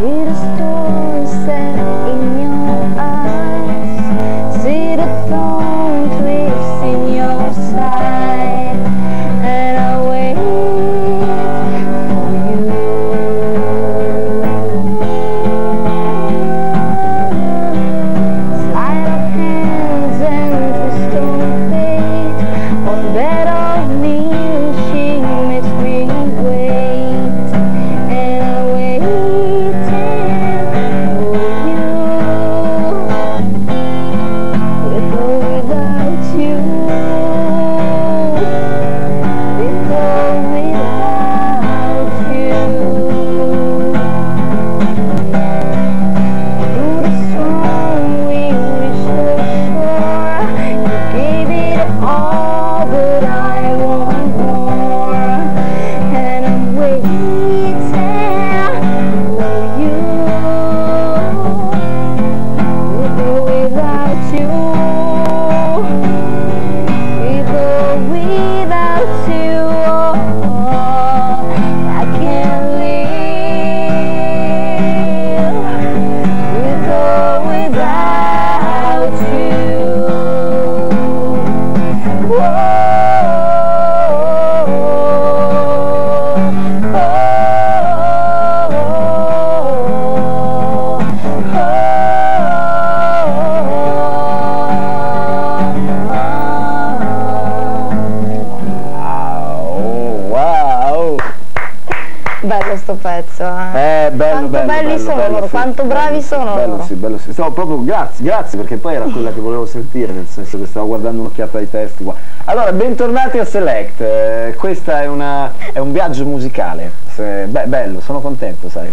See the storm set in your eyes, see the thorn twists in your side, and I wait for you. Slide of hands and twist of fate, on bed of knees she makes me wait, and I wait. Bello sto pezzo, bello, quanto bello, belli bello, sono bello, loro, sì, quanto bravi sono bello, loro. sì, bello, sì. Stavo proprio, grazie, perché poi era quella che volevo sentire, nel senso che stavo guardando un'occhiata ai testi qua. Allora, bentornati a Select, questa è un viaggio musicale, bello, sono contento, sai.